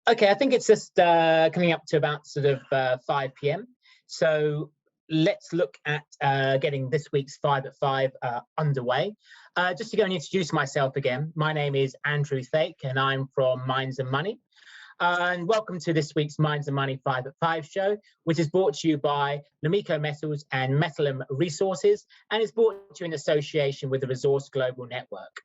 Okay, I think it's just coming up to about sort of 5 p.m. So let's look at getting this week's 5 at 5 underway. Just to go and introduce myself again, my name is Andrew Thake and I'm from Minds and Money. And welcome to this week's Minds and Money 5 at 5 show, which is brought to you by Lomiko Metals and Metallum Resources, and is brought to you in association with the Resource Global Network.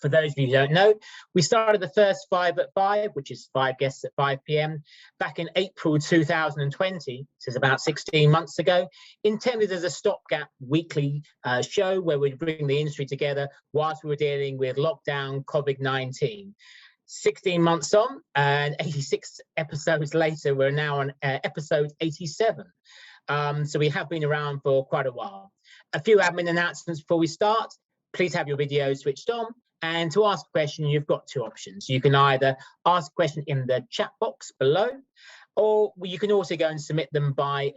For those of you who don't know, we started the first 5 at 5, which is 5 guests at 5 p.m, back in April 2020, this is about 16 months ago, intended as a stopgap weekly show where we'd bring the industry together whilst we were dealing with lockdown COVID-19. 16 months on and 86 episodes later, we're now on episode 87. So we have been around for quite a while. A few admin announcements before we start. Please have your video switched on. And to ask a question, you've got two options. You can either ask a question in the chat box below, or you can also go and submit them by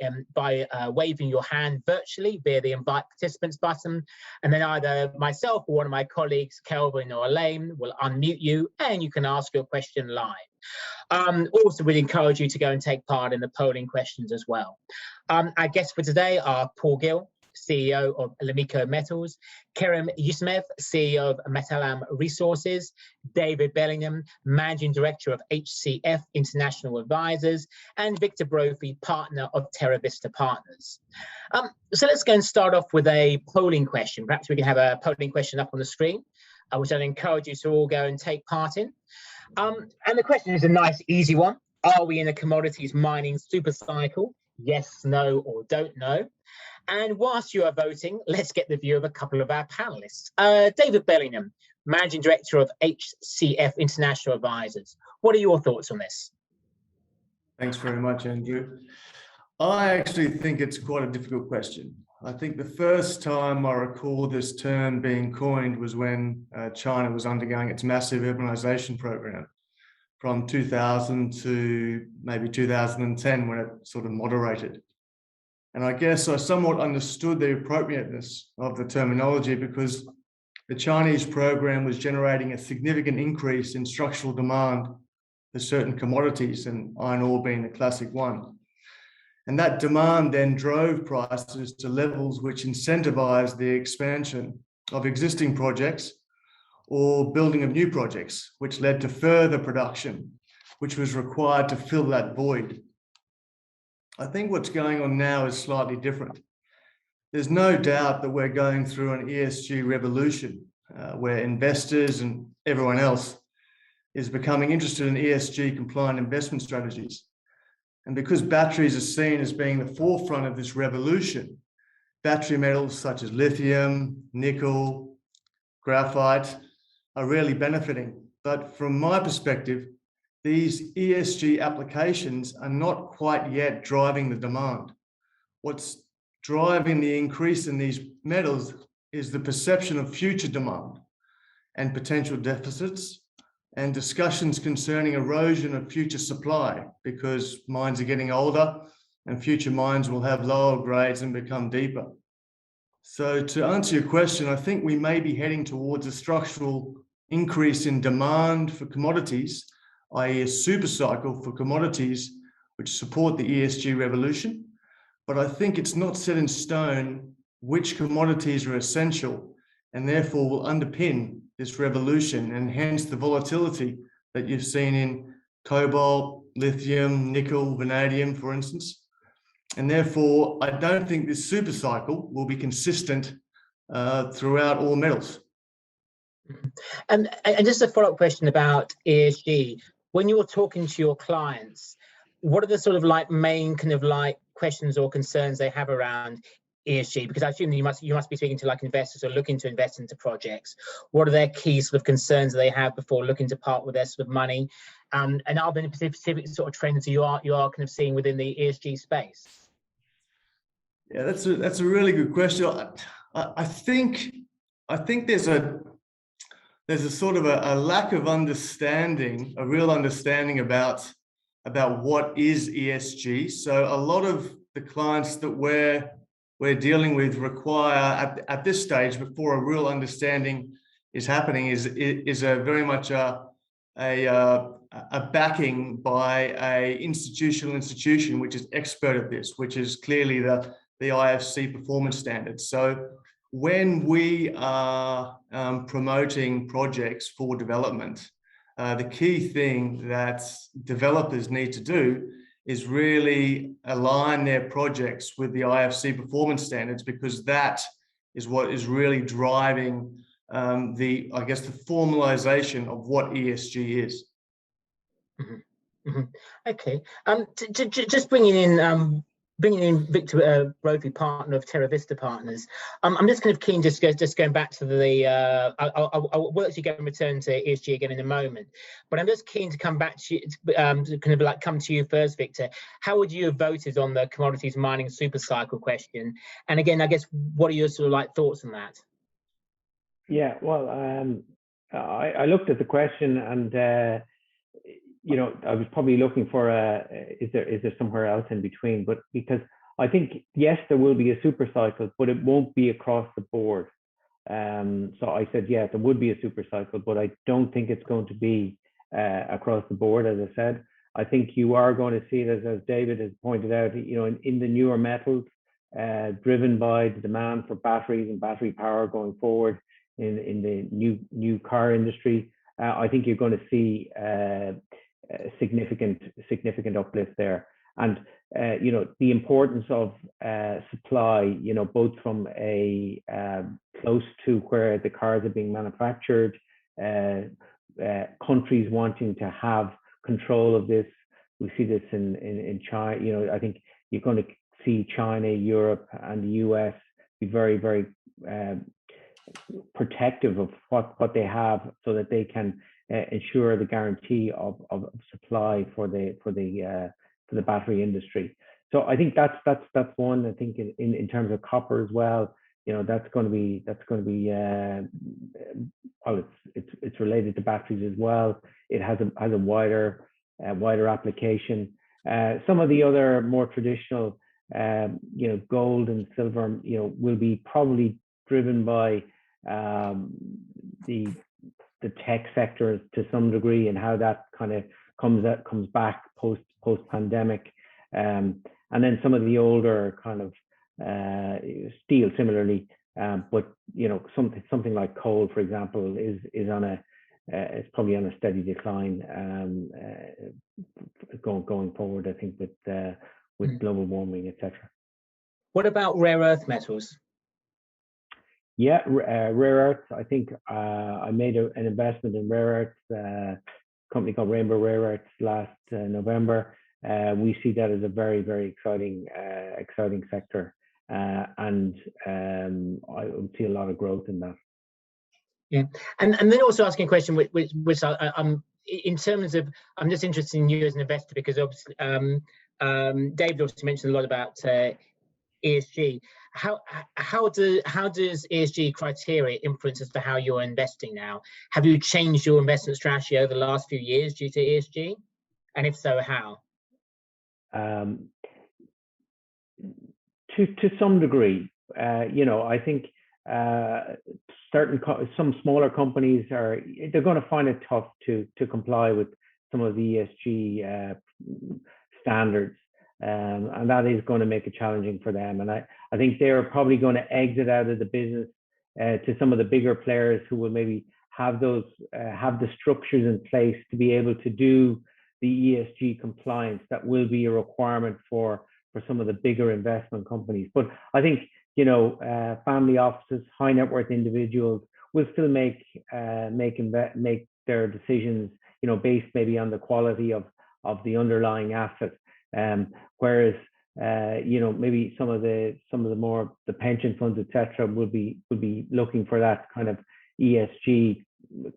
waving your hand virtually via the invite participants button. And then either myself or one of my colleagues, Kelvin or Elaine, will unmute you and you can ask your question live. Also, we'd encourage you to go and take part in the polling questions as well. Our guests for today are Paul Gill, CEO of Lomiko Metals, Kerem, Usenmez, CEO of Metallum Resources, David Bellingham, Managing Director of HCF International Advisors, and Victor Brophy, Partner of Terra Vista Partners. So let's go and start off with a polling question. Perhaps we can have a polling question up on the screen, which I'd encourage you to all go and take part in. And the question is a nice, easy one. Are we in a commodities mining super cycle? Yes, no, or don't know. And whilst you are voting, let's get the view of a couple of our panelists. David Bellingham, Managing Director of HCF International Advisors. What are your thoughts on this? Thanks very much, Andrew. I actually think it's quite a difficult question. I think the first time I recall this term being coined was when China was undergoing its massive urbanization program from 2000 to maybe 2010, when it sort of moderated. And I guess I somewhat understood the appropriateness of the terminology because the Chinese program was generating a significant increase in structural demand for certain commodities, and iron ore being the classic one. And that demand then drove prices to levels which incentivized the expansion of existing projects or building of new projects, which led to further production, which was required to fill that void. I think what's going on now is slightly different. There's no doubt that we're going through an ESG revolution where investors and everyone else is becoming interested in ESG compliant investment strategies. And because batteries are seen as being the forefront of this revolution, battery metals such as lithium, nickel, graphite are really benefiting. But from my perspective, these ESG applications are not quite yet driving the demand. What's driving the increase in these metals is the perception of future demand and potential deficits, and discussions concerning erosion of future supply, because mines are getting older and future mines will have lower grades and become deeper. So to answer your question, I think we may be heading towards a structural increase in demand for commodities, i.e. a super cycle for commodities which support the ESG revolution. But I think it's not set in stone which commodities are essential and therefore will underpin this revolution, and hence the volatility that you've seen in cobalt, lithium, nickel, vanadium, for instance. And therefore, I don't think this super cycle will be consistent throughout all metals. And just a follow-up question about ESG. When you're talking to your clients, what are the sort of like main kind of like questions or concerns they have around ESG? Because I assume you must be speaking to like investors or looking to invest into projects. What are their key sort of concerns that they have before looking to part with their sort of money? And are there any specific sort of trends you are kind of seeing within the ESG space? Yeah, that's a really good question. I think there's a sort of a lack of understanding, a real understanding about what is ESG. So a lot of the clients that we're dealing with require at this stage, before a real understanding is happening, is a very much a a backing by a institutional institution which is expert at this, which is clearly the IFC performance standards. So when we are promoting projects for development, the key thing that developers need to do is really align their projects with the IFC performance standards, because that is what is really driving the formalization of what ESG is. Mm-hmm. Mm-hmm. Okay. Just bringing in Victor Brophy, partner of Terra Vista Partners. I'm just kind of keen just going back to the. We'll actually go and return to ESG again in a moment, but I'm just keen to come back to you, come to you first, Victor. How would you have voted on the commodities mining super cycle question? And again, I guess, what are your sort of thoughts on that? Yeah, well, I looked at the question, and I was probably looking for is there somewhere else in between? But because I think, yes, there will be a super cycle, but it won't be across the board. So I said, yeah, there would be a super cycle, but I don't think it's going to be across the board. As I said, I think you are going to see it, as David has pointed out, in the newer metals, driven by the demand for batteries and battery power going forward in the new car industry. I think you're going to see a significant uplift there, and the importance of supply, both from a close to where the cars are being manufactured, countries wanting to have control of this. We see this in China. I think you're going to see China, Europe, and the US be very, very protective of what they have, so that they can ensure the guarantee of supply for the battery industry. So I think that's one. I think in terms of copper as well, that's going to be well, it's related to batteries as well. It has a wider application. Some of the other more traditional, gold and silver, will be probably driven by the tech sector to some degree, and how that kind of comes back post pandemic, and then some of the older kind of steel similarly, but something like coal, for example, is on it's probably on a steady decline going forward, I think, with global warming, etc. What about rare earth metals? Yeah, rare earths. I think I made an investment in rare earths, company called Rainbow Rare Earths last November. We see that as a very, very exciting sector, and I would see a lot of growth in that. Yeah, and then also asking a question which I'm in terms of, I'm just interested in you as an investor, because obviously David obviously mentioned a lot about ESG. How does ESG criteria influence as to how you're investing now? Have you changed your investment strategy over the last few years due to ESG? And if so, how? To some degree, I think some smaller companies they're going to find it tough to comply with some of the ESG standards. And that is going to make it challenging for them. And I think they're probably going to exit out of the business to some of the bigger players who will maybe have the structures in place to be able to do the ESG compliance that will be a requirement for some of the bigger investment companies. But I think family offices, high net worth individuals will still make their decisions based maybe on the quality of the underlying assets. Whereas maybe some of the pension funds, etc., will be looking for that kind of ESG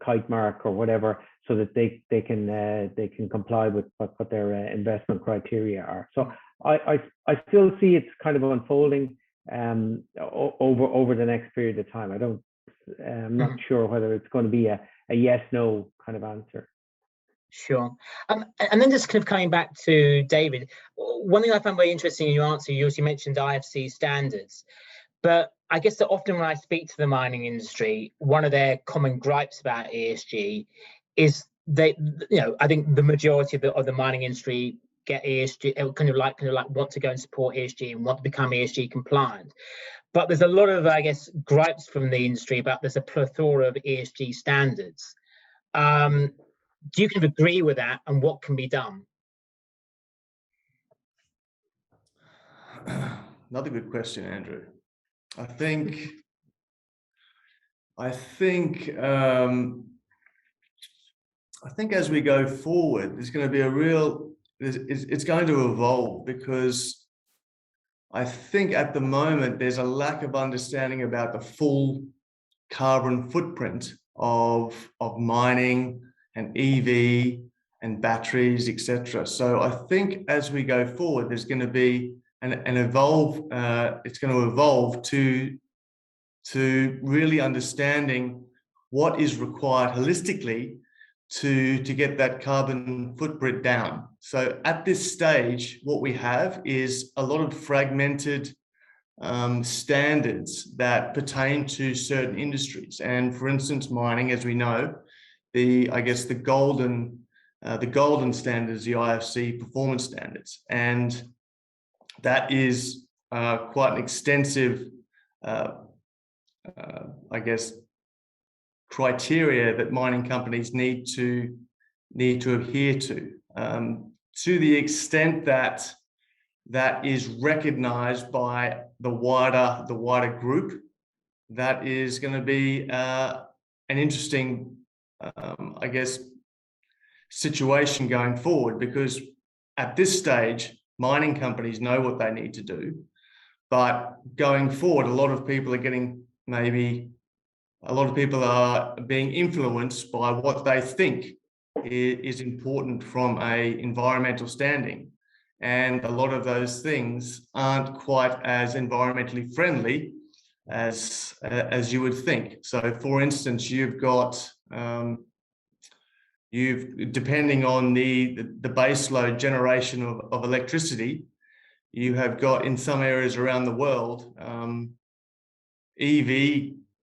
kite mark or whatever, so that they can comply with what their investment criteria are. So I still see it's kind of unfolding over the next period of time. I'm not sure whether it's going to be a yes no kind of answer. Sure. And then just kind of coming back to David, one thing I found very interesting in your answer, you also mentioned IFC standards, but I guess that often when I speak to the mining industry, one of their common gripes about ESG is I think the majority of the mining industry get ESG, kind of like want to go and support ESG and want to become ESG compliant. But there's a lot of, I guess, gripes from the industry about there's a plethora of ESG standards. Do you kind of agree with that, and what can be done? Another good question, Andrew. I think as we go forward, there's going to be it's going to evolve, because I think at the moment there's a lack of understanding about the full carbon footprint of mining and EV and batteries, etc. So I think as we go forward, there's going to be it's going to evolve to really understanding what is required holistically to get that carbon footprint down. So at this stage, what we have is a lot of fragmented standards that pertain to certain industries. And for instance, mining, as we know, the golden standards, the IFC performance standards, and that is quite an extensive, criteria that mining companies need to adhere to the extent that that is recognized by the wider group. That is going to be an interesting, situation going forward, because at this stage, mining companies know what they need to do, but going forward, a lot of people are being influenced by what they think is important from a environmental standing. And a lot of those things aren't quite as environmentally friendly as you would think. So for instance, depending on the baseload generation of electricity, you have got in some areas around the world,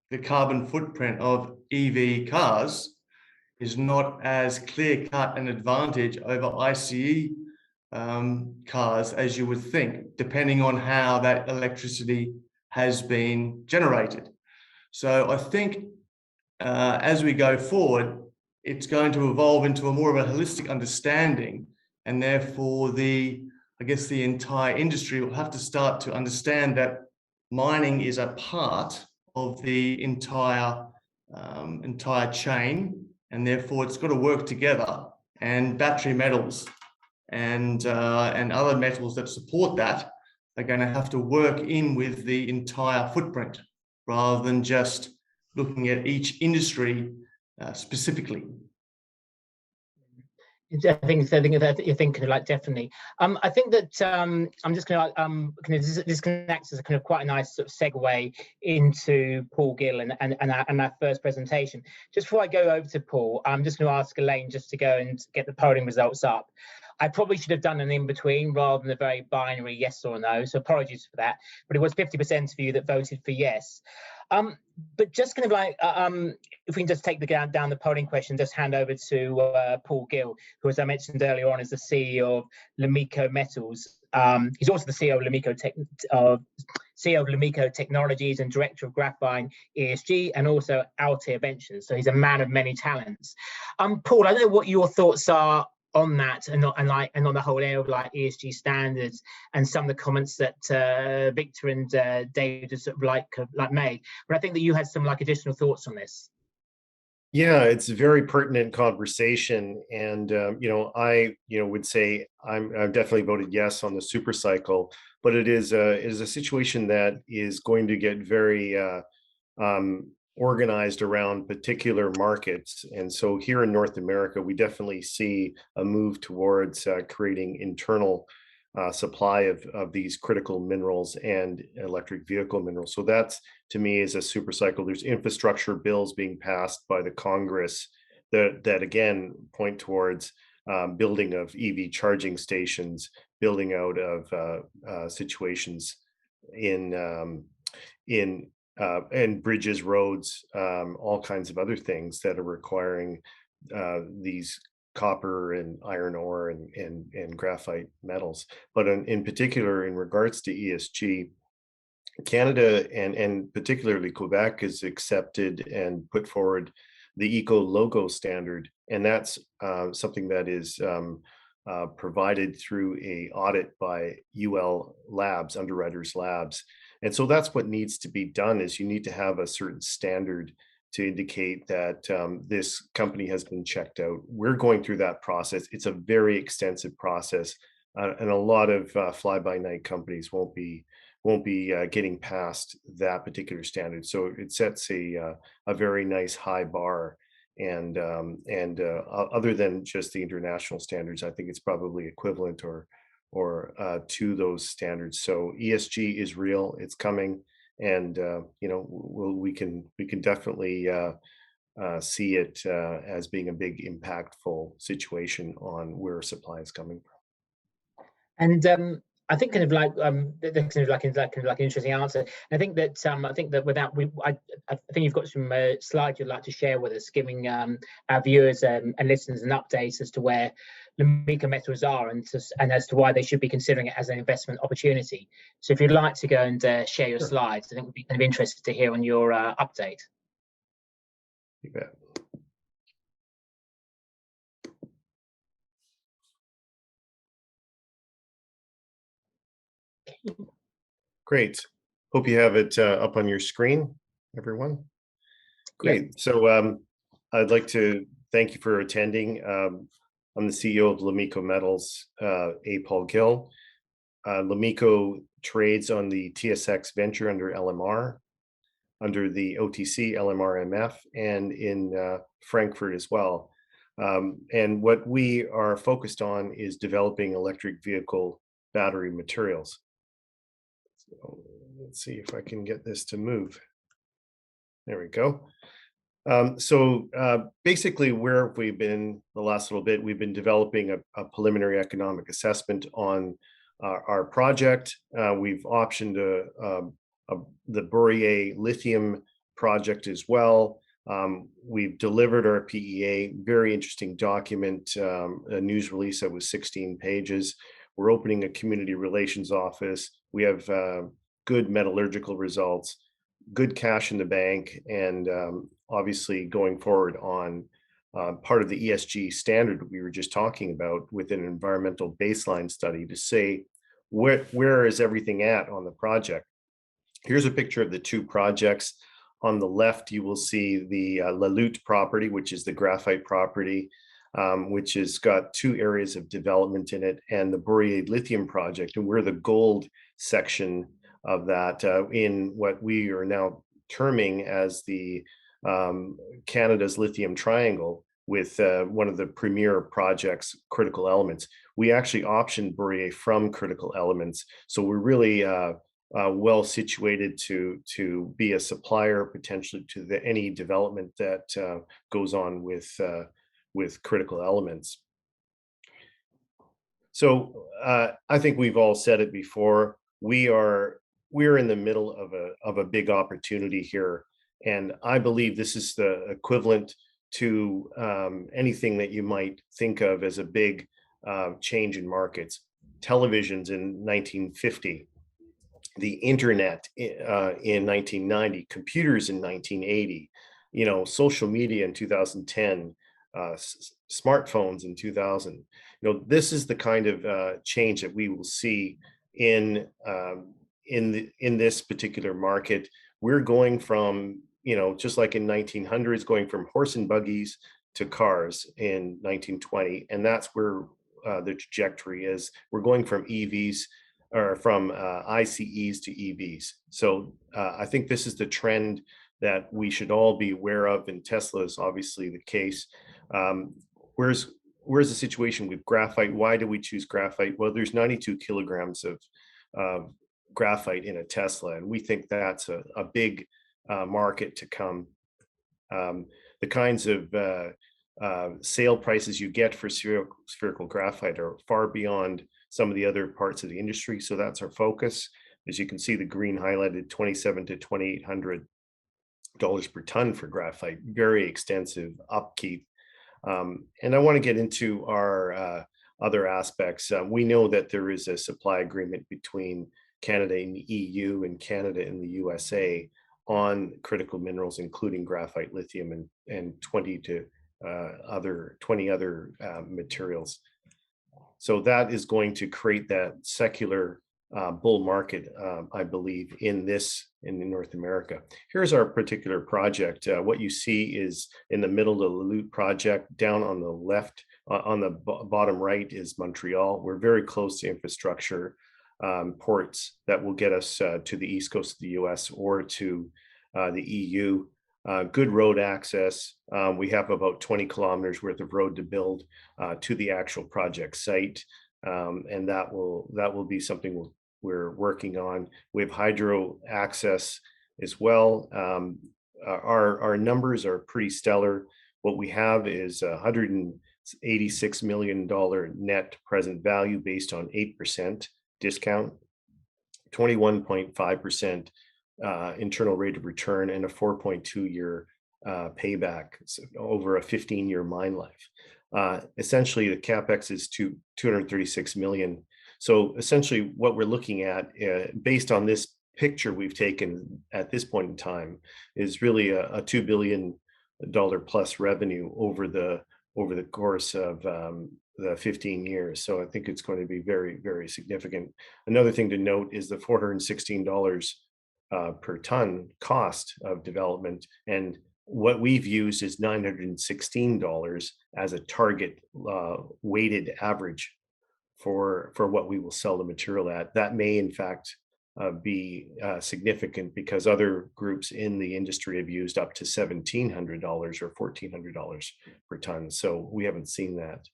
the carbon footprint of EV cars is not as clear-cut an advantage over ICE cars as you would think, depending on how that electricity has been generated. So I think as we go forward, it's going to evolve into a more of a holistic understanding, and therefore the entire industry will have to start to understand that mining is a part of the entire chain, and therefore it's got to work together. And battery metals and other metals that support that are going to have to work in with the entire footprint, rather than just looking at each industry specifically. I think that you're thinking like definitely. I think that I'm just going to this connects as a kind of quite a nice sort of segue into Paul Gill and our first presentation. Just before I go over to Paul, I'm just going to ask Elaine just to go and get the polling results up. I probably should have done an in between rather than a very binary yes or no, so apologies for that. But it was 50% of you that voted for yes. But just kind of like, if we can just take down the polling question, just hand over to Paul Gill, who, as I mentioned earlier on, is the CEO of Lomiko Metals. He's also the CEO of Lomiko Technologies and Director of Graphene ESG, and also Altair Ventures. So he's a man of many talents. Paul, I don't know what your thoughts are on that, and on the whole area of like ESG standards, and some of the comments that Victor and David have sort of like made. But I think that you had some like additional thoughts on this. Yeah, it's a very pertinent conversation, and I would say I've definitely voted yes on the super cycle, but it is a situation that is going to get very organized around particular markets. And so here in North America, we definitely see a move towards creating internal supply of these critical minerals and electric vehicle minerals. So that's, to me, is a super cycle. There's infrastructure bills being passed by the Congress that again point towards building of EV charging stations, building out of situations in bridges, roads, all kinds of other things that are requiring these copper and iron ore and graphite metals. But in particular, in regards to ESG, Canada and particularly Quebec has accepted and put forward the Eco Logo standard, and that's something that is provided through a audit by UL Labs, Underwriters Labs. And so that's what needs to be done is you need to have a certain standard to indicate that this company has been checked out. We're going through that process. It's a very extensive process, and a lot of fly-by-night companies won't be getting past that particular standard. So it sets a very nice high bar. And other than just the international standards, I think it's probably equivalent or to those standards. So ESG is real, it's coming, and we can definitely see it as being a big impactful situation on where supply is coming from. And I think kind of like that's kind of like an interesting answer. I think that I think you've got some slides you'd like to share with us, giving our viewers and listeners an update as to where Lomiko metals are and as to why they should be considering it as an investment opportunity. So if you'd like to go and share your slides, I think we'd be kind of interested to hear on your update. You bet. Great. Hope you have it up on your screen, everyone. Great. Yep. So I'd like to thank you for attending. I'm the CEO of Lomiko Metals, Paul Gill. Lomiko trades on the TSX Venture under LMR, under the OTC LMRMF, and in Frankfurt as well. And what we are focused on is developing electric vehicle battery materials. So let's see if I can get this to move. There we go. Basically, where have we been the last little bit? We've been developing a preliminary economic assessment on our project. We've optioned the Brophy lithium project as well. We've delivered our PEA, very interesting document, a news release that was 16 pages. We're opening a community relations office. We have good metallurgical results, good cash in the bank, and obviously going forward on part of the ESG standard we were just talking about with an environmental baseline study to say where is everything at on the project. Here's a picture of the two projects. On the left, you will see the La Lutte property, which is the graphite property, which has got two areas of development in it, and the Brophy lithium project. And we're the gold section of that in what we are now terming as the Canada's lithium triangle, with one of the premier projects, Critical Elements. We actually optioned Brophy from Critical Elements, so we're really well situated to be a supplier potentially to any development that goes on with Critical Elements. So I think we've all said it before. We're in the middle of a big opportunity here, and I believe this is the equivalent to anything that you might think of as a big change in markets. Televisions in 1950, the internet in 1990, computers in 1980, social media in 2010, smartphones in 2000. This is the kind of change that we will see in this particular market. We're going from, just like in 1900s, going from horse and buggies to cars in 1920, and that's where the trajectory is. We're going from EVs or from ICEs to EVs. So I think this is the trend that we should all be aware of, and Tesla is obviously the case. Where's the situation with graphite? Why do we choose graphite? Well, there's 92 kilograms of graphite in a Tesla, and we think that's a big market to come. The kinds of sale prices you get for spherical graphite are far beyond some of the other parts of the industry, so that's our focus. As you can see, the green highlighted $2,700 to $2,800 per ton for graphite, very extensive upkeep. And I want to get into our other aspects. We know that there is a supply agreement between Canada and the EU and Canada and the USA on critical minerals, including graphite, lithium, and 20 other materials. So that is going to create that secular bull market, I believe, in North America. Here's our particular project. What you see is in the middle of the Loot project. Down on the left, on the bottom right is Montreal. We're very close to infrastructure, ports that will get us to the east coast of the US or to the EU. Good road access. We have about 20 kilometers worth of road to build to the actual project site. And that will be something we're working on. We have hydro access as well. Our numbers are pretty stellar. What we have is $186 million net present value based on 8% discount, 21.5% internal rate of return, and a 4.2-year payback over a 15-year mine life. Essentially, the capex is $236 million. So essentially, what we're looking at, based on this picture we've taken at this point in time, is really a $2 billion plus revenue over the course of the 15 years. So I think it's going to be very, very significant. Another thing to note is the $416 per ton cost of development, and what we've used is $916 as a target weighted average for what we will sell the material at. That may in fact be significant, because other groups in the industry have used up to $1,700 or $1,400 per ton. So we haven't seen that.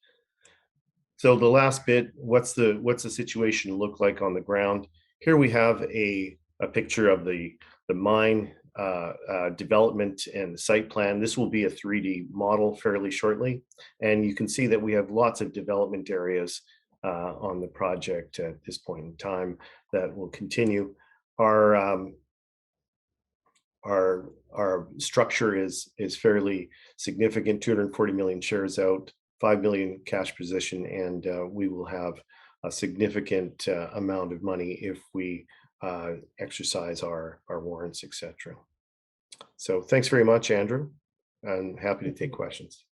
So the last bit, what's the situation look like on the ground? Here we have a picture of the mine development and the site plan. This will be a 3D model fairly shortly. And you can see that we have lots of development areas on the project at this point in time that will continue. Our structure is fairly significant, 240 million shares out, 5 million cash position, and we will have a significant amount of money if we exercise our warrants, etc. So thanks very much, Andrew. I'm happy to take questions.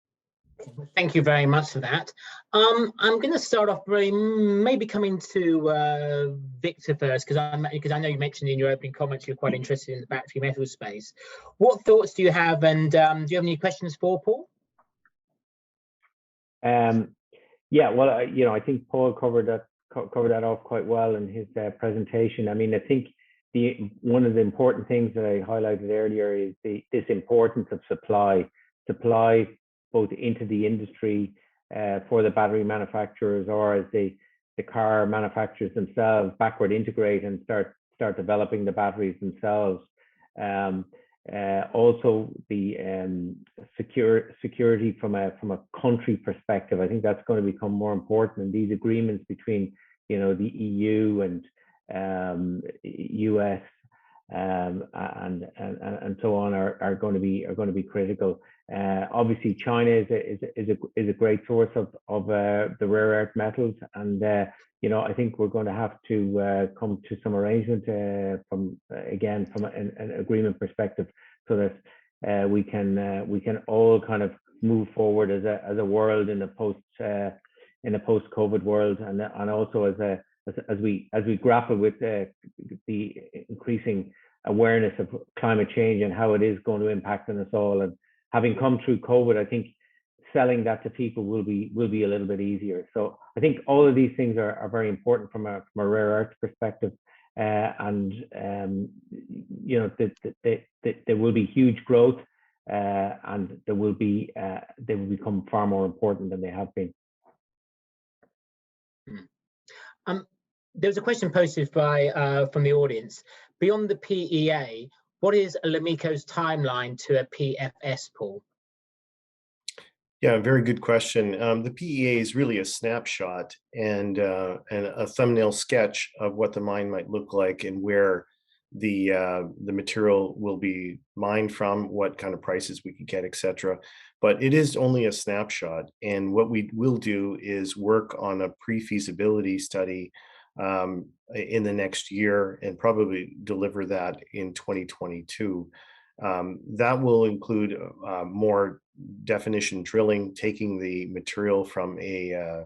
Thank you very much for that. I'm going to start off maybe coming to Victor first, because I know you mentioned in your opening comments you're quite interested in the battery metal space. What thoughts do you have, and do you have any questions for Paul? Yeah, well, I think Paul covered that off quite well in his presentation. I mean, I think one of the important things that I highlighted earlier is this importance of supply both into the industry for the battery manufacturers, or as the car manufacturers themselves backward integrate and start developing the batteries themselves. Also the security from a country perspective. I think that's going to become more important, and these agreements between the EU and US and so on are going to be critical. Obviously, China is a great source of the rare earth metals, and I think we're going to have to come to some arrangement from an agreement perspective, so that we can all kind of move forward as a world in a post-COVID world, and also as we grapple with the increasing awareness of climate change and how it is going to impact on us all. And having come through COVID, I think selling that to people will be a little bit easier. So I think all of these things are very important from a rare earth perspective, and there will be huge growth, and they will become far more important than they have been. There was a question posted from the audience. Beyond the PEA, what is Lomiko's timeline to a PFS, Paul? Yeah, very good question. The PEA is really a snapshot and a thumbnail sketch of what the mine might look like and where the material will be mined from, what kind of prices we can get, etc. But it is only a snapshot. And what we will do is work on a pre-feasibility study in the next year and probably deliver that in 2022. That will include more definition drilling, taking the material from a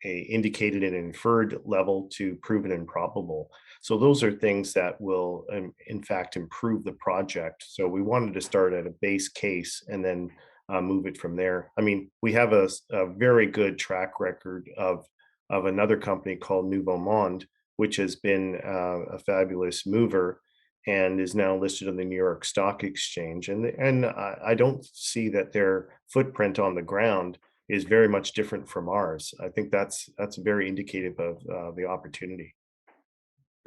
indicated and inferred level to proven and probable. So those are things that will, in fact, improve the project. So we wanted to start at a base case and then move it from there. I mean, we have a very good track record of another company called Nouveau Monde, which has been a fabulous mover and is now listed on the New York Stock Exchange. And I don't see that their footprint on the ground is very much different from ours. I think that's very indicative of the opportunity.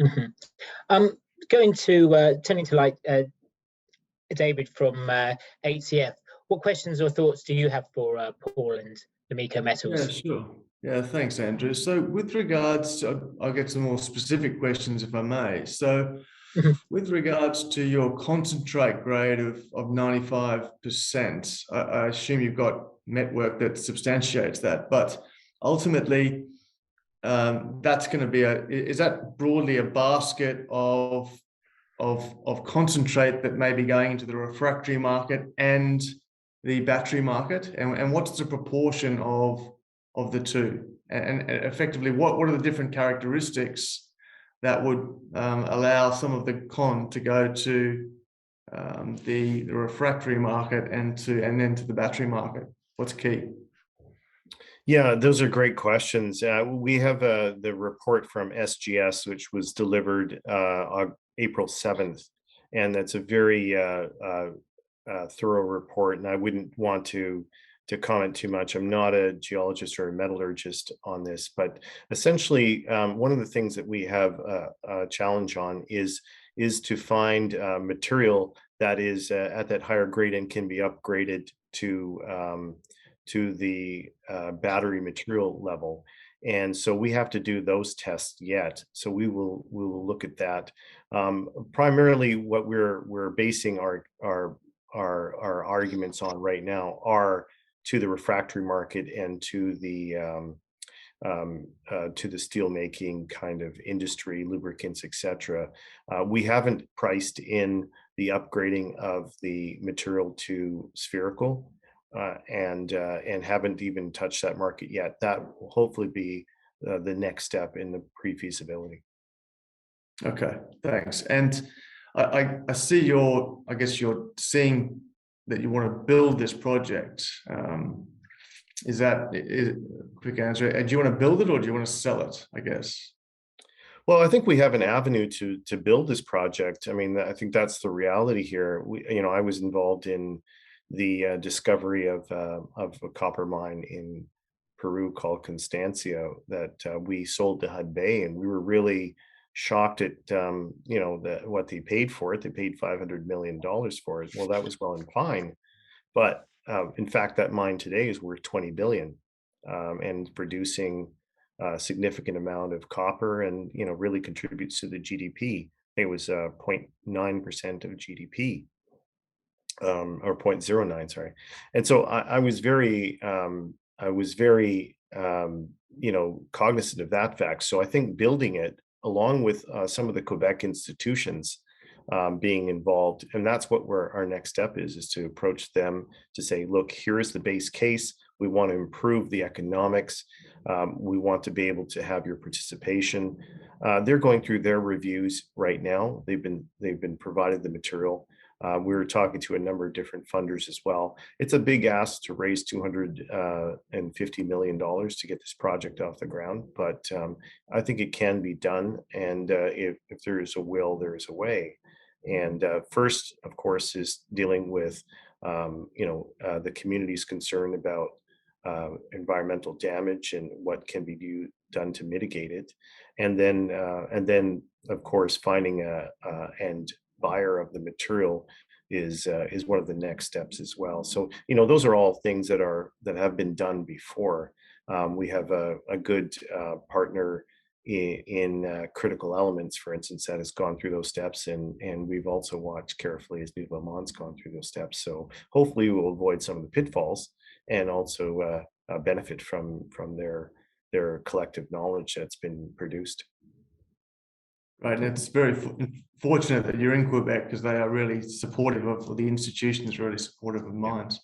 Mm-hmm. Going to turning to David from HCF, what questions or thoughts do you have for Paul and Lomiko Metals? Yeah, sure. Yeah, thanks, Andrew. So with regards to, I'll get some more specific questions if I may. So with regards to your concentrate grade of 95%, I assume you've got network that substantiates that, but ultimately that's going to be is that broadly a basket of concentrate that may be going into the refractory market and the battery market, and what's the proportion of the two, and effectively what are the different characteristics that would allow some of the con to go to the refractory market and then to the battery market? What's key? Yeah, those are great questions. We have the report from SGS, which was delivered on April 7th, and that's a very thorough report. And I wouldn't want to comment too much. I'm not a geologist or a metallurgist on this, but essentially, one of the things that we have a challenge on is to find material that is at that higher grade and can be upgraded to the battery material level. And so we have to do those tests yet. So we will look at that. Primarily, what we're basing our arguments on right now are to the refractory market and to the steel making kind of industry, lubricants, etc. We haven't priced in the upgrading of the material to spherical. And haven't even touched that market yet. That will hopefully be the next step in the pre-feasibility. Okay, thanks. And I see I guess you're seeing that you want to build this project. Is quick answer? Do you want to build it or do you want to sell it, I guess? Well, I think we have an avenue to build this project. I mean, I think that's the reality here. I was involved in the discovery of a copper mine in Peru called Constancia that we sold to Hudbay, and we were really shocked at what they paid for it. They paid $500 million for it. Well, that was well and fine, but in fact, that mine today is worth 20 billion and producing a significant amount of copper, and really contributes to the GDP. It was 0.9% of GDP. Or 0.09, sorry. And so I was very cognizant of that fact. So I think building it along with some of the Quebec institutions being involved, and that's what our next step is to approach them to say, look, here is the base case. We want to improve the economics. We want to be able to have your participation. They're going through their reviews right now. They've been provided the material. We were talking to a number of different funders as well. It's a big ask to raise $250 million to get this project off the ground, but I think it can be done. And if there is a will, there is a way. And first, of course, is dealing with the community's concern about environmental damage and what can be done to mitigate it, and then of course finding a end buyer of the material is one of the next steps as well. So those are all things that have been done before. We have a good partner in critical elements, for instance, that has gone through those steps, and we've also watched carefully as Mont's gone through those steps. So hopefully we'll avoid some of the pitfalls and also benefit from their collective knowledge that's been produced. Right, and it's very fortunate that you're in Quebec, because they are really supportive of, or the institution is really supportive of mines.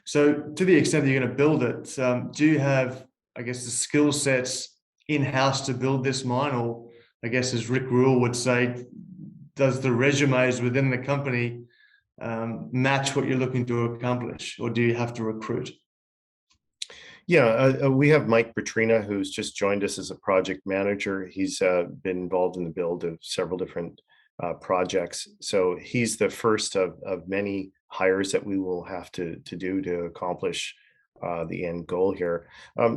So to the extent that you're going to build it, do you have, I guess, the skill sets in-house to build this mine? Or I guess, as Rick Rule would say, does the resumes within the company match what you're looking to accomplish, or do you have to recruit? Yeah, we have Mike Petrina, who's just joined us as a project manager. He's been involved in the build of several different projects. So he's the first of many hires that we will have to do to accomplish the end goal here.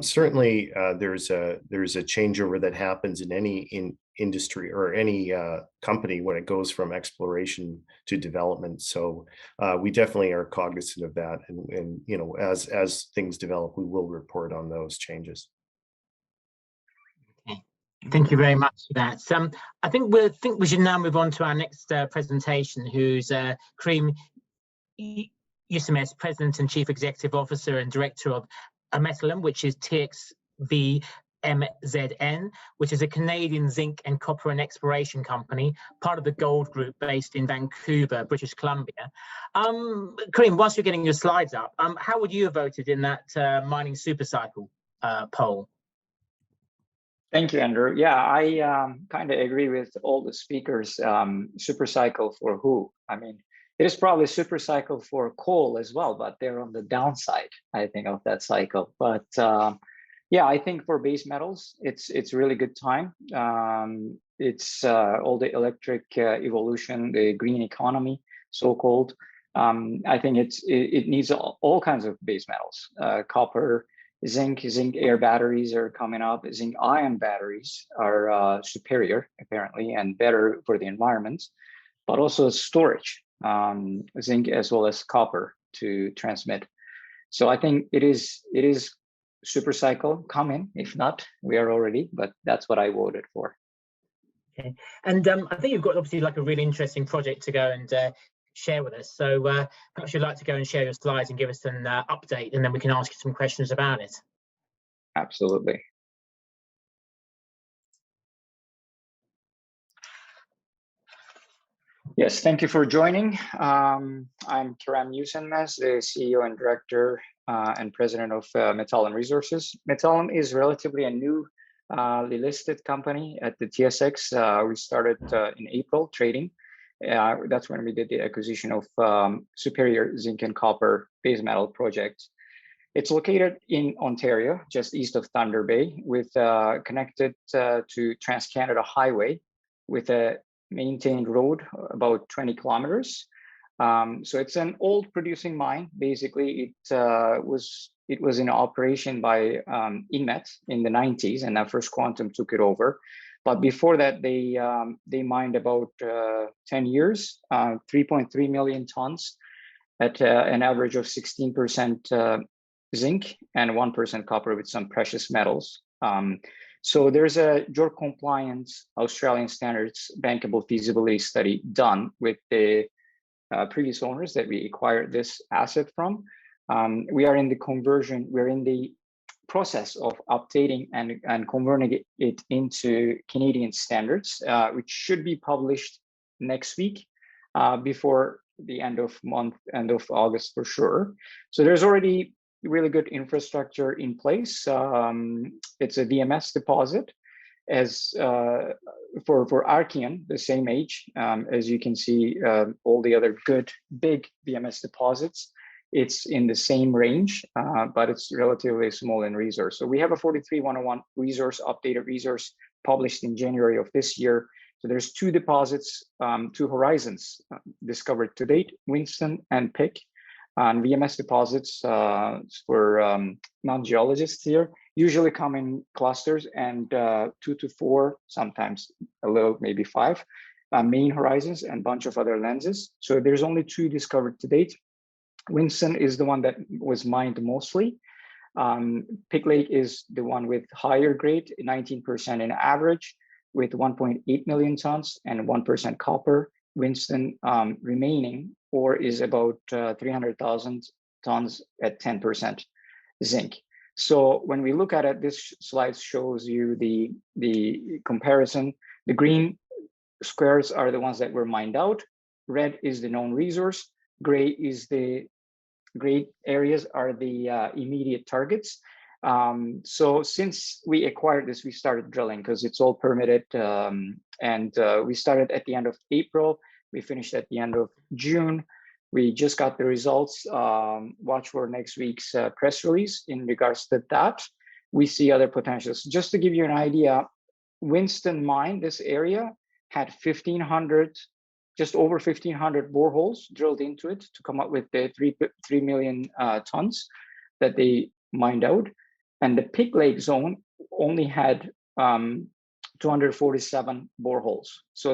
Certainly, there's a changeover that happens in any industry or any company when it goes from exploration to development. So we definitely are cognizant of that, and you know, as things develop, we will report on those changes. Okay. Thank you very much for that. I think we should now move on to our next presentation, who's Kerem, Usenmez, President and Chief Executive Officer and Director of Metallum, which is TXVMZN, which is a Canadian zinc and copper and exploration company, part of the Gold Group based in Vancouver, British Columbia. Kerem, whilst you're getting your slides up, how would you have voted in that mining supercycle poll? Thank you, Andrew. Yeah, I kind of agree with all the speakers. Supercycle for who? I mean, it is probably supercycle for coal as well, but they're on the downside, I think, of that cycle. But yeah, I think for base metals, it's really good time. It's all the electric evolution, the green economy, so-called. I think it needs all kinds of base metals. Copper, zinc air batteries are coming up. Zinc ion batteries are superior, apparently, and better for the environment, but also storage, zinc as well as copper to transmit. So I think it is super cycle coming. If not, we are already, but that's what I voted for. Okay, and I think you've got obviously like a really interesting project to go and share with us. So perhaps you'd like to go and share your slides and give us an update, and then we can ask you some questions about it. Absolutely. Yes, thank you for joining. I'm Kerem Usenmez, the CEO and Director and President of Metallum Resources. Metallum is relatively a new listed company at the TSX. We started in April trading. That's when we did the acquisition of superior zinc and copper base metal project. It's located in Ontario, just east of Thunder Bay, with connected to Trans-Canada Highway with a maintained road about 20 kilometers. So it's an old producing mine. Basically, it was in operation by Inmet in the 90s, and now First Quantum took it over. But before that, they mined about 10 years, 3.3 million tons at an average of 16% zinc and 1% copper with some precious metals. So there's a JORC compliant Australian standards bankable feasibility study done with the previous owners that we acquired this asset from. We are in the conversion, we're in the process of updating and converting it into Canadian standards, which should be published next week before the end of August for sure. So there's already really good infrastructure in place. It's a VMS deposit as for Archean, the same age, as you can see, all the other good big VMS deposits. It's in the same range, but it's relatively small in resource. So we have a 43-101 resource, updated resource published in January of this year. So there's two deposits, two horizons discovered to date, Winston and Pick. And VMS deposits for non-geologists here usually come in clusters and 2 to 4, sometimes a little, maybe 5 main horizons and a bunch of other lenses. So there's only 2 discovered to date. Winston is the one that was mined mostly. Pig Lake is the one with higher grade, 19% in average, with 1.8 million tons and 1% copper. Winston remaining ore is about 300,000 tons at 10% zinc. So when we look at it, this slide shows you the comparison. The green squares are the ones that were mined out. Red is the known resource. Gray is the gray areas are the immediate targets. So since we acquired this, we started drilling because it's all permitted, and we started at the end of April. We finished at the end of June. We just got the results. Watch for next week's press release in regards to that. We see other potentials. Just to give you an idea, Winston Mine, this area, had 1,500, just over 1,500 boreholes drilled into it to come up with the 3 million tons that they mined out. And the Pig Lake zone only had 247 boreholes. So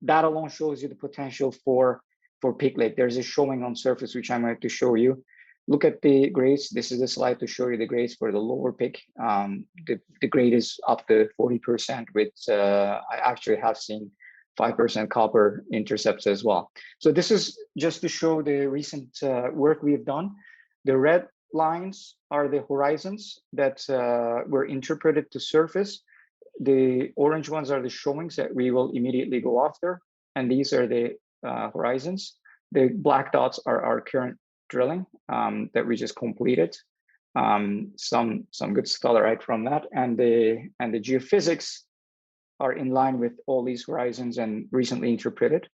that alone shows you the potential for Pig Lake. There's a showing on surface, which I'm going to show you. Look at the grades. This is the slide to show you the grades for the lower Pig. The grade is up to 40%, with I actually have seen 5% copper intercepts as well. So this is just to show the recent work we've done. The red lines are the horizons that were interpreted to surface. The orange ones are the showings that we will immediately go after. And these are the horizons. The black dots are our current drilling that we just completed. Some good stellarite from that, and the geophysics are in line with all these horizons and recently interpreted.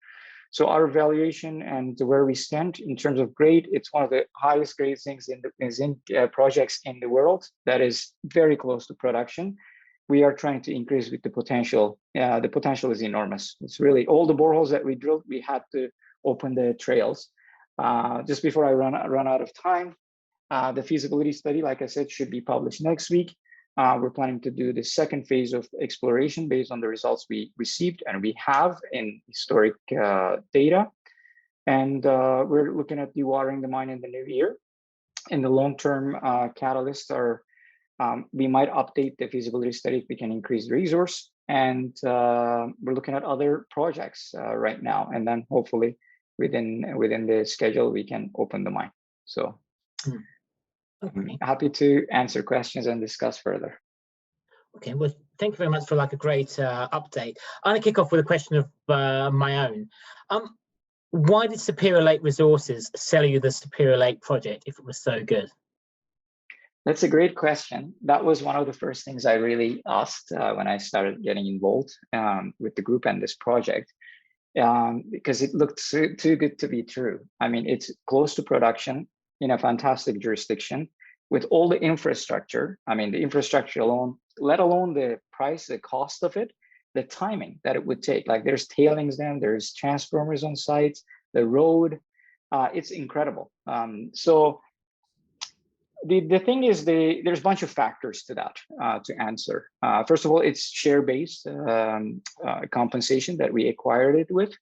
So our valuation and where we stand in terms of grade, it's one of the highest grade things in the zinc projects in the world that is very close to production. We are trying to increase with the potential. The potential is enormous. It's really all the boreholes that we drilled, we had to open the trails. Just before I run out of time, the feasibility study, like I said, should be published next week. We're planning to do the second phase of exploration based on the results we received and we have in historic data. And we're looking at dewatering the mine in the new year. In the long-term catalysts are, we might update the feasibility study if we can increase the resource. And we're looking at other projects right now. And then hopefully within the schedule, we can open the mine. So I'm happy to answer questions and discuss further. Okay, well, thank you very much for a great update. I'm going to kick off with a question of my own. Why did Superior Lake Resources sell you the Superior Lake project if it was so good? That's a great question. That was one of the first things I really asked when I started getting involved with the group and this project, because it looked too good to be true. I mean, it's close to production in a fantastic jurisdiction with all the infrastructure. I mean, the infrastructure alone, let alone the price, the cost of it, the timing that it would take. Like there's tailings then, there's transformers on site, the road, it's incredible. So the thing is, there's a bunch of factors to that to answer. First of all, it's share-based compensation that we acquired it with.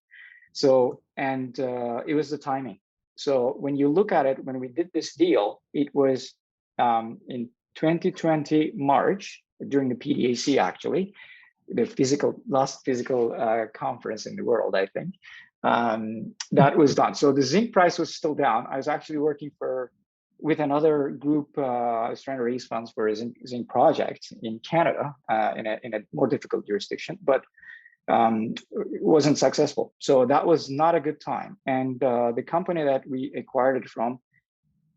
So, and it was the timing. So when you look at it, when we did this deal, it was in 2020 March during the PDAC, actually, the last physical conference in the world, I think, that was done. So the zinc price was still down. I was actually working with another group. I was trying to raise funds for a zinc project in Canada in a more difficult jurisdiction, but it wasn't successful. So that was not a good time. And the company that we acquired it from,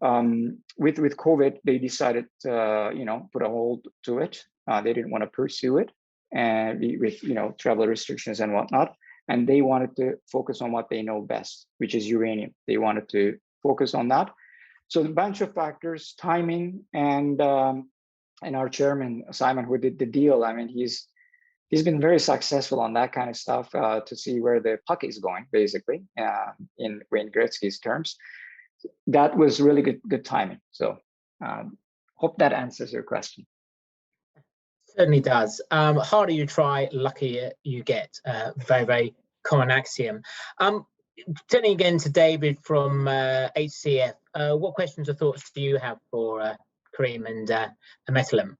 with COVID, they decided to, put a hold to it. They didn't want to pursue it, and with travel restrictions and whatnot. And they wanted to focus on what they know best, which is uranium. They wanted to focus on that. So a bunch of factors, timing, and our chairman Simon, who did the deal. I mean, he's been very successful on that kind of stuff to see where the puck is going, basically, in Wayne Gretzky's terms. That was really good timing. So hope that answers your question. Certainly does. Harder you try, luckier you get. Very, very common axiom. Turning again to David from HCF, what questions or thoughts do you have for Kerem and Metallum.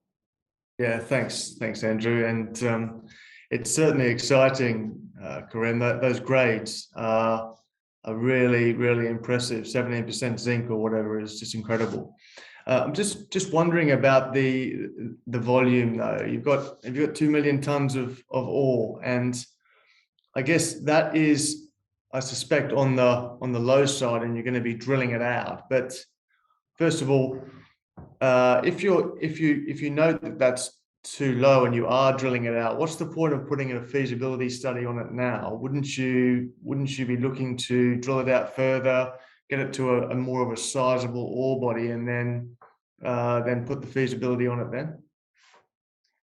Yeah, thanks, Andrew. And it's certainly exciting, Kerem. Those grades are really, really impressive. 17% zinc or whatever is just incredible. I'm just wondering about the volume though. You've got 2 million tons of ore, and I guess that is, I suspect, on the low side, and you're going to be drilling it out. But first of all, if you note that that's too low and you are drilling it out, what's the point of putting a feasibility study on it now? Wouldn't you be looking to drill it out further, get it to a more of a sizable ore body, and then put the feasibility on it then?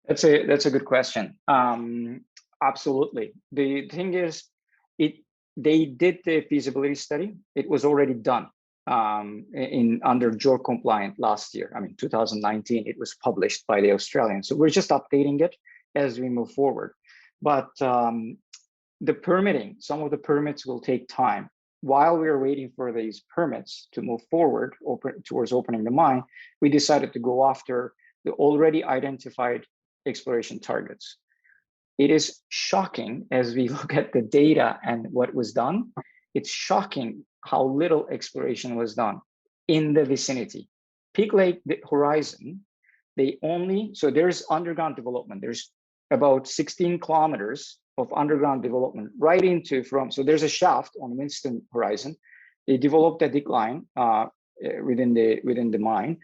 That's a good question. Absolutely. The thing is, they did the feasibility study. It was already done under JOR compliant last year. I mean, 2019, it was published by the Australians. So we're just updating it as we move forward. But the permitting, some of the permits will take time. While we are waiting for these permits to move forward towards opening the mine, we decided to go after the already identified exploration targets. It is shocking as we look at the data and what was done. It's shocking how little exploration was done in the vicinity. Peak Lake, the horizon, so there's underground development. There's about 16 kilometers of underground development right so there's a shaft on Winston horizon. They developed a decline within the mine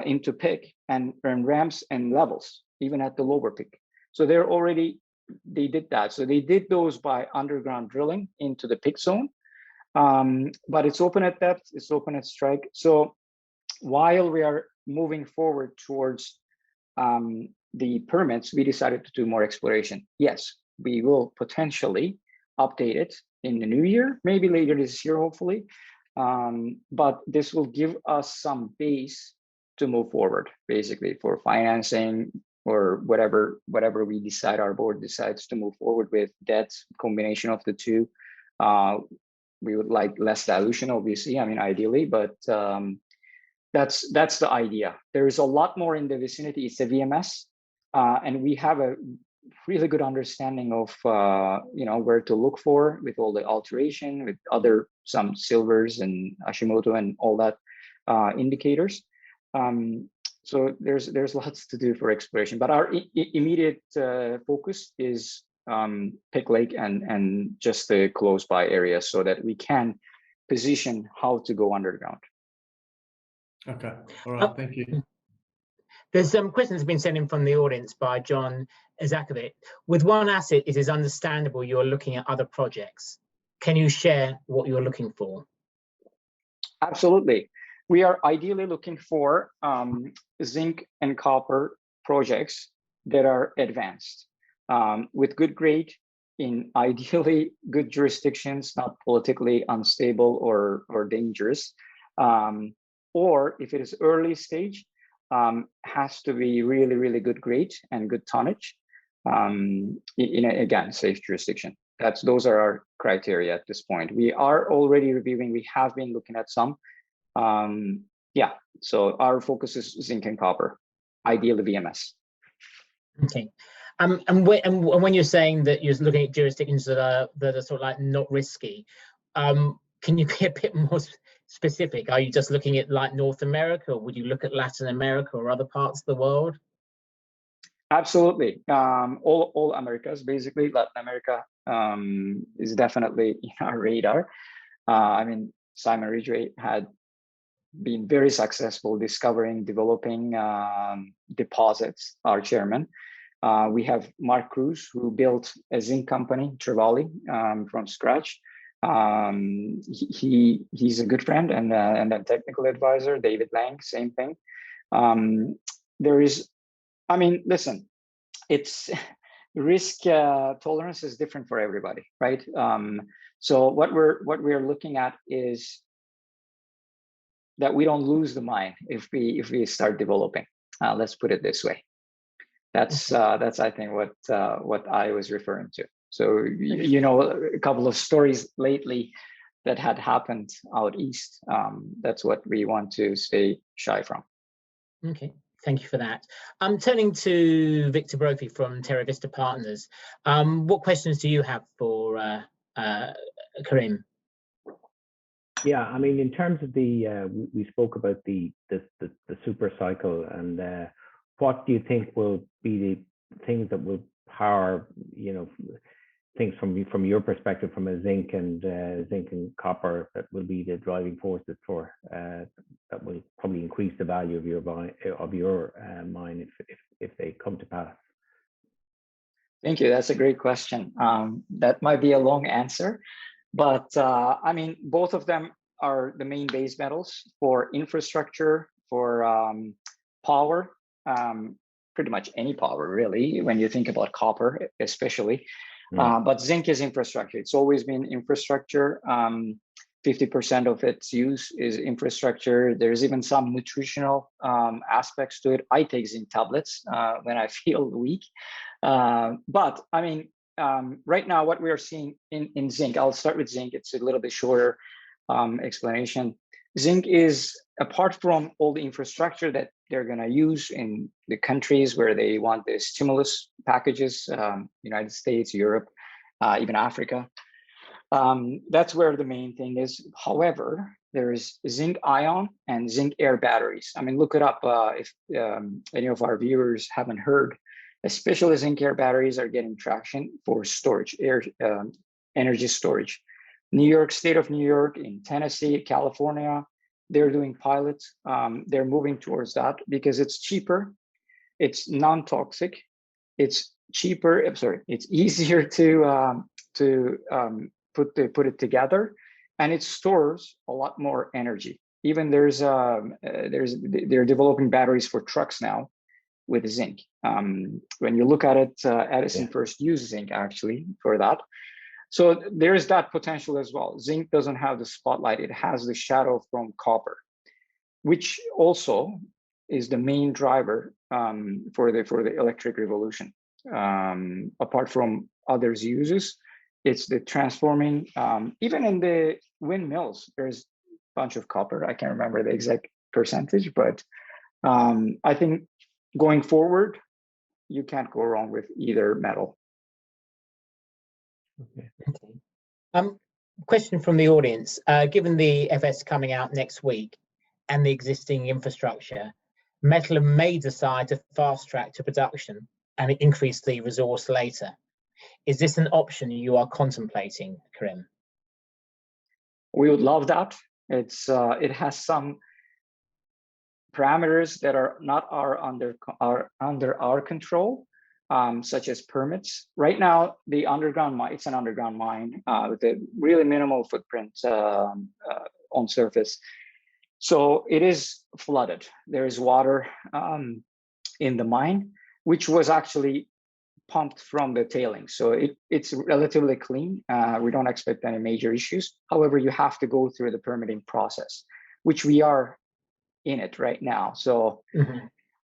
into peak and ramps and levels, even at the lower peak. So they did that. So they did those by underground drilling into the peak zone. But it's open at depth, it's open at strike. So while we are moving forward towards the permits, we decided to do more exploration. Yes, we will potentially update it in the new year, maybe later this year, hopefully. But this will give us some base to move forward, basically, for financing or whatever we decide, our board decides to move forward with, debt, combination of the two. We would like less dilution, obviously, I mean, ideally, but that's the idea. There is a lot more in the vicinity. It's a VMS, and we have a really good understanding of where to look for with all the alteration, with some silvers and Hashimoto and all that indicators. So there's lots to do for exploration, but our immediate focus is Peak Lake and just the close by areas so that we can position how to go underground. Okay, all right, thank you. There's some questions been sent in from the audience by John Zakovic. With one asset, it is understandable you're looking at other projects. Can you share what you're looking for? Absolutely. We are ideally looking for zinc and copper projects that are advanced with good grade in ideally good jurisdictions, not politically unstable or dangerous. Or if it is early stage, has to be really, really good grade and good tonnage in a, again, safe jurisdiction. Those are our criteria at this point. We are already reviewing, we have been looking at some. Yeah, so our focus is zinc and copper, ideally VMS. Okay. And when you're saying that you're looking at jurisdictions that are sort of like not risky, can you be a bit more specific? Are you just looking at like North America, or would you look at Latin America or other parts of the world? Absolutely. All Americas, basically. Latin America is definitely in our radar. I mean, Simon Ridgway had been very successful discovering, developing deposits, our chairman. We have Mark Cruz, who built a zinc company, Trevally, from scratch. He's a good friend and a technical advisor. David Lang, same thing. I mean, listen, it's risk tolerance is different for everybody, right? So what we're looking at is that we don't lose the mine if we start developing. Let's put it this way. That's I think what I was referring to. So you know, a couple of stories lately that had happened out east. That's what we want to stay shy from. Okay, thank you for that. Turning to Victor Brophy from Terra Vista Partners, what questions do you have for Kerem? Yeah, I mean, in terms of the, we spoke about the super cycle, and what do you think will be the things that will power, you know, things from your perspective, from a zinc and copper, that will be the driving forces for that will probably increase the value of your mine if they come to pass? Thank you. That's a great question. That might be a long answer, but I mean, both of them are the main base metals for infrastructure, for power, pretty much any power, really, when you think about copper, especially. But zinc is infrastructure. It's always been infrastructure. 50% of its use is infrastructure. There's even some nutritional aspects to it. I take zinc tablets when I feel weak. But I mean, right now, what we are seeing in zinc, I'll start with zinc. It's a little bit shorter explanation. Zinc is, apart from all the infrastructure that they're going to use in the countries where they want the stimulus packages, United States, Europe, even Africa. That's where the main thing is. However, there is zinc ion and zinc air batteries. I mean, look it up if any of our viewers haven't heard. Especially zinc air batteries are getting traction for storage, energy storage. State of New York, in Tennessee, California, they're doing pilots. They're moving towards that because it's cheaper, it's non-toxic, it's cheaper. I'm sorry, it's easier to put it together, and it stores a lot more energy. Even they're developing batteries for trucks now with zinc. When you look at it, Edison first used zinc actually for that. So there's that potential as well. Zinc doesn't have the spotlight. It has the shadow from copper, which also is the main driver for the electric revolution. Apart from others uses, it's the transforming, even in the windmills, there's a bunch of copper. I can't remember the exact percentage, but I think going forward, you can't go wrong with either metal. Okay. Question from the audience. Given the FS coming out next week and the existing infrastructure, Metallum may decide to fast track to production and increase the resource later. Is this an option you are contemplating, Kerem? We would love that. It has some parameters that are not under our control, such as permits. Right now, the underground mine, it's an underground mine with a really minimal footprint on surface. So it is flooded. There is water in the mine, which was actually pumped from the tailings. So it's relatively clean. We don't expect any major issues. However, you have to go through the permitting process, which we are in it right now. So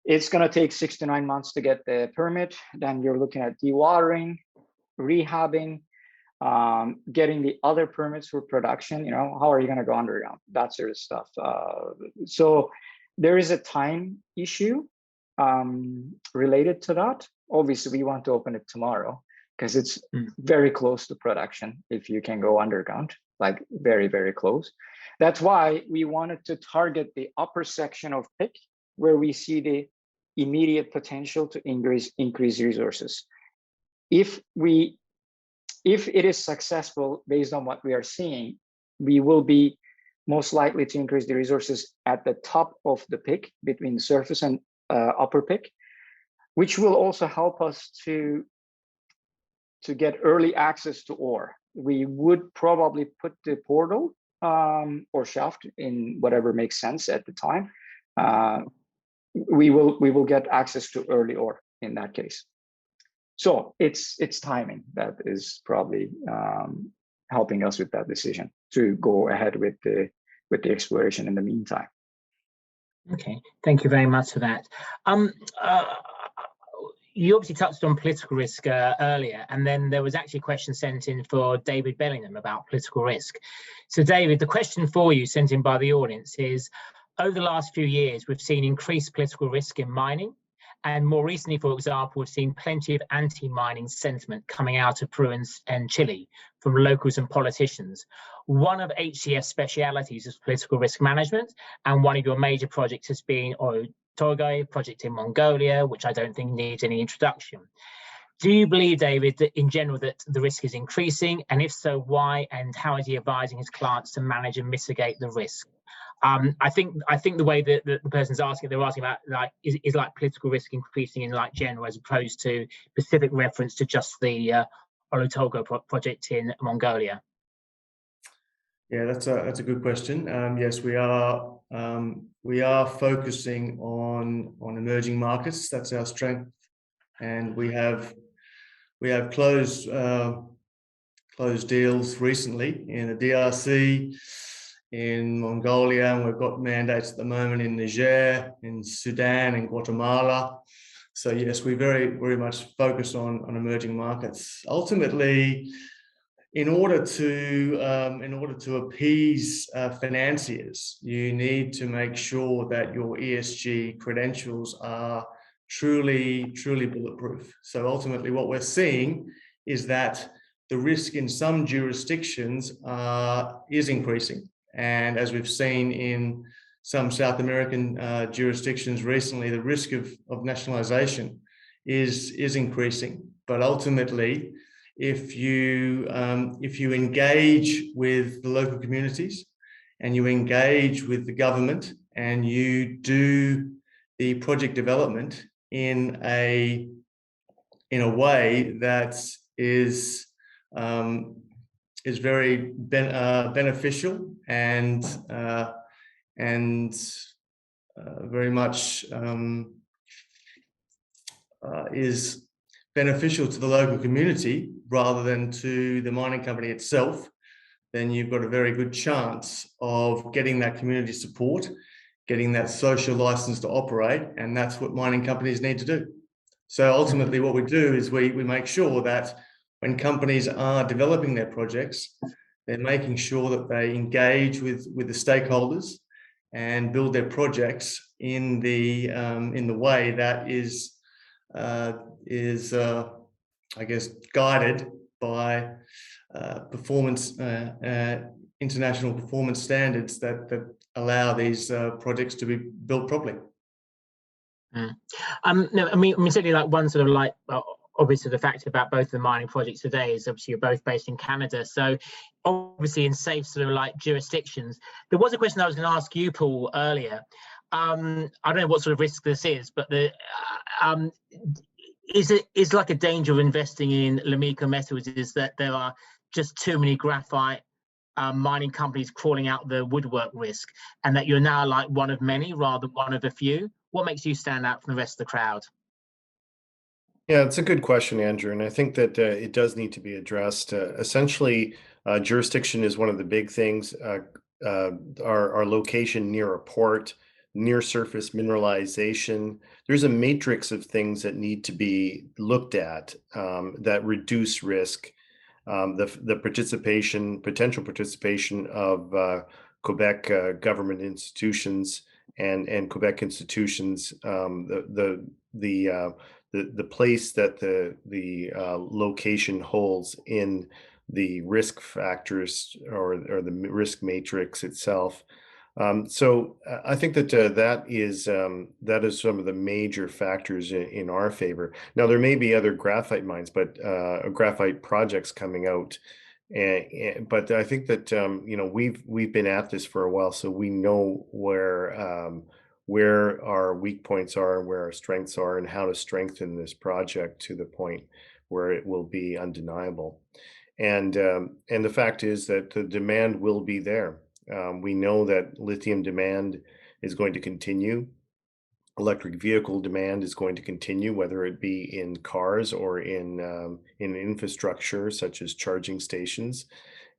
it's going to take 6 to 9 months to get the permit. Then you're looking at dewatering, rehabbing, getting the other permits for production. You know, how are you going to go underground? That sort of stuff. So there is a time issue related to that. Obviously, we want to open it tomorrow because it's very close to production if you can go underground, like very, very close. That's why we wanted to target the upper section of PIC, where we see the immediate potential to increase resources. If it is successful based on what we are seeing, we will be most likely to increase the resources at the top of the PIC between the surface and upper PIC, which will also help us to get early access to ore. We would probably put the portal or shaft in whatever makes sense at the time. We will get access to early ore in that case. So it's timing that is probably helping us with that decision to go ahead with the exploration in the meantime. Okay, thank you very much for that. You obviously touched on political risk earlier, and then there was actually a question sent in for David Bellingham about political risk. So David, the question for you sent in by the audience is, over the last few years, we've seen increased political risk in mining. And more recently, for example, we've seen plenty of anti-mining sentiment coming out of Peru and Chile from locals and politicians. One of HCF's specialities is political risk management, and one of your major projects has been Togo project in Mongolia, which I don't think needs any introduction. Do you believe, David, that in general that the risk is increasing? And if so, why? And how is he advising his clients to manage and mitigate the risk? I think the way that the person's asking, they're asking about like is like political risk increasing in like general as opposed to specific reference to just the Togo project in Mongolia. Yeah, that's a good question. Yes, we are focusing on emerging markets. That's our strength, and we have closed deals recently in the DRC, in Mongolia, and we've got mandates at the moment in Niger, in Sudan, and Guatemala. So yes, we very much focus on emerging markets. Ultimately, in order to appease financiers, you need to make sure that your ESG credentials are truly bulletproof. So ultimately, what we're seeing is that the risk in some jurisdictions is increasing. And as we've seen in some South American jurisdictions recently, the risk of nationalization is increasing. But ultimately, if you engage with the local communities and you engage with the government and you do the project development in a way that is very beneficial and very much is beneficial to the local community rather than to the mining company itself, then you've got a very good chance of getting that community support, getting that social license to operate, and that's what mining companies need to do. So ultimately what we do is we make sure that when companies are developing their projects, they're making sure that they engage with the stakeholders and build their projects in the way that is I guess guided by international performance standards that allow these projects to be built properly. No, I mean certainly like one sort of like obviously the fact about both the mining projects today is obviously you're both based in Canada, so obviously in safe sort of like jurisdictions. There was a question I was going to ask you, Paul, earlier. I don't know what sort of risk this is, but the is like a danger of investing in Lomiko metals is that there are just too many graphite mining companies crawling out the woodwork risk, and that you're now like one of many rather than one of a few. What makes you stand out from the rest of the crowd? Yeah, it's a good question, Andrew, and I think that it does need to be addressed. Essentially, jurisdiction is one of the big things. Our location near a port, near surface mineralization. There's a matrix of things that need to be looked at that reduce risk. The potential participation of Quebec government institutions and Quebec institutions, the place that the location holds in the risk factors or the risk matrix itself. So I think that that is some of the major factors in our favor. Now there may be other graphite mines, but graphite projects coming out. But I think that we've been at this for a while, so we know where our weak points are and where our strengths are, and how to strengthen this project to the point where it will be undeniable. And the fact is that the demand will be there. We know that lithium demand is going to continue. Electric vehicle demand is going to continue, whether it be in cars or in infrastructure such as charging stations,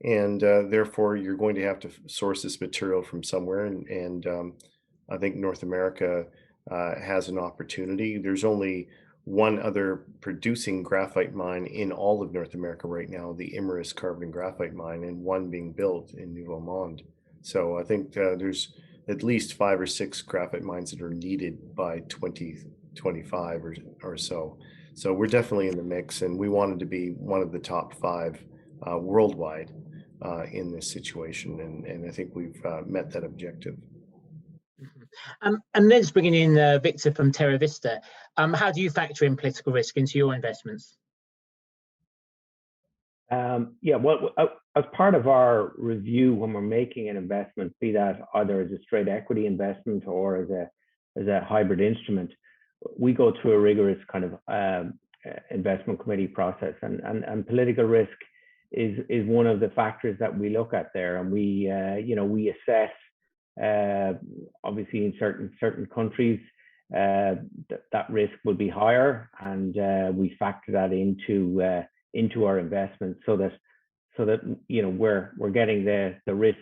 and therefore you're going to have to source this material from somewhere. And I think North America has an opportunity. There's only one other producing graphite mine in all of North America right now, the Imerys carbon and graphite mine, and one being built in Nouveau Monde. So I think there's at least 5 or 6 graphite mines that are needed by 2025 or so. So we're definitely in the mix, and we wanted to be one of the top 5 worldwide in this situation, and I think we've met that objective. And then just bringing in Victor from Terra Vista, how do you factor in political risk into your investments? Yeah, well, as part of our review when we're making an investment, be that either as a straight equity investment or as a hybrid instrument, we go through a rigorous kind of investment committee process, and political risk is one of the factors that we look at there, and we we assess obviously in certain countries that risk will be higher, and we factor that into our investments so that we're getting the risk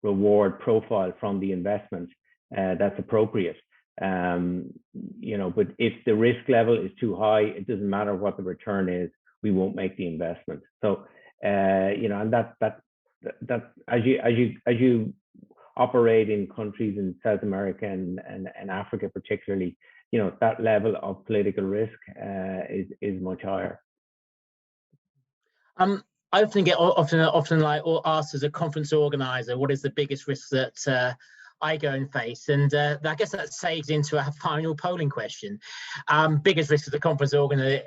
reward profile from the investment that's appropriate. But if the risk level is too high, it doesn't matter what the return is, we won't make the investment. So and that as you operate in countries in South America and Africa particularly, that level of political risk is much higher. I often get like asked as a conference organizer, what is the biggest risk that I go and face? And I guess that segues into a final polling question. Biggest risk as a conference organizer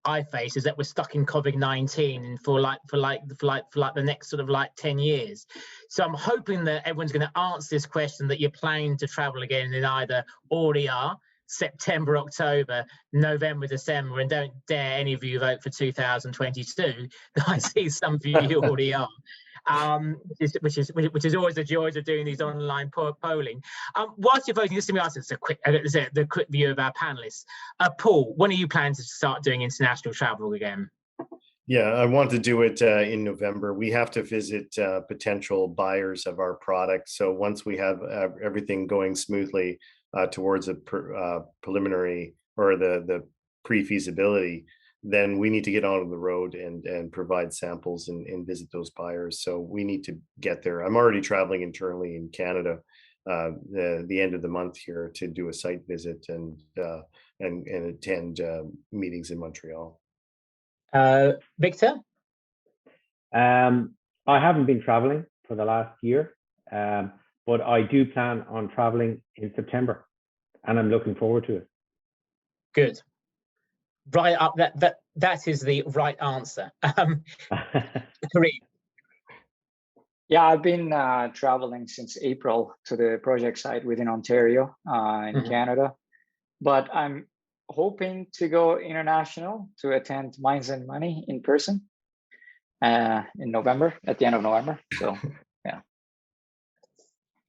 I face is that we're stuck in COVID-19 for the next sort of like 10 years. So I'm hoping that everyone's going to answer this question, that you're planning to travel again in either already are September, October, November, December, and don't dare any of you vote for 2022. I see some of you already are. Which is always the joys of doing these online polling. Whilst you're voting, just let me ask this the quick view of our panelists. Paul, when are you planning to start doing international travel again? Yeah, I want to do it in November. We have to visit potential buyers of our product. So once we have everything going smoothly towards a preliminary or the pre-feasibility, then we need to get on the road and provide samples and visit those buyers. So we need to get there. I'm already traveling internally in Canada the end of the month here to do a site visit and attend meetings in Montreal. Victor? I haven't been traveling for the last year, but I do plan on traveling in September, and I'm looking forward to it. Good. Right up. That is the right answer. Kerem. Yeah, I've been traveling since April to the project site within Ontario in Canada, but I'm hoping to go international to attend Mines and Money in person in November, at the end of November. So, yeah.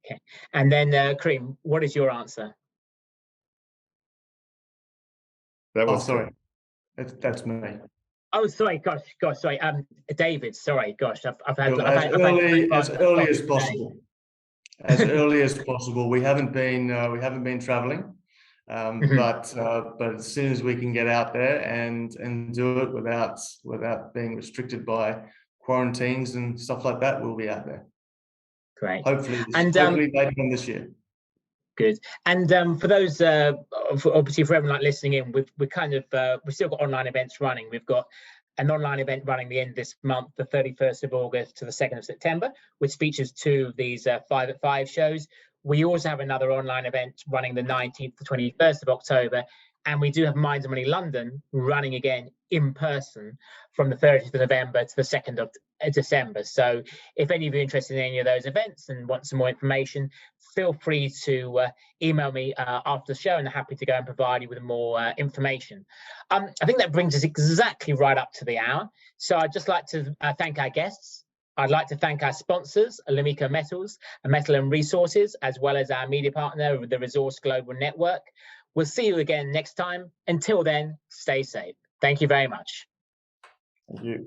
Okay, and then Kerem, what is your answer? That was sorry. That's me. Oh, sorry, gosh, sorry. David, sorry, gosh, I've had as early as possible. As early as possible. We haven't been traveling, but as soon as we can get out there and do it without being restricted by quarantines and stuff like that, we'll be out there. Great. Hopefully later on this year. Good. And for those, obviously for everyone listening in, we've still got online events running. We've got an online event running the end of this month, the 31st of August to the 2nd of September, which features 2 of these 5 at 5 shows. We also have another online event running the 19th to 21st of October. And we do have Mines and Money London running again in person from the 30th of November to the 2nd of December. So if any of you are interested in any of those events and want some more information, feel free to email me after the show, and I'm happy to go and provide you with more information. I think that brings us exactly right up to the hour. So I'd just like to thank our guests. I'd like to thank our sponsors, Lomiko Metals and Metallum Resources, as well as our media partner, the Resource Global Network. We'll see you again next time. Until then, stay safe. Thank you very much. Thank you.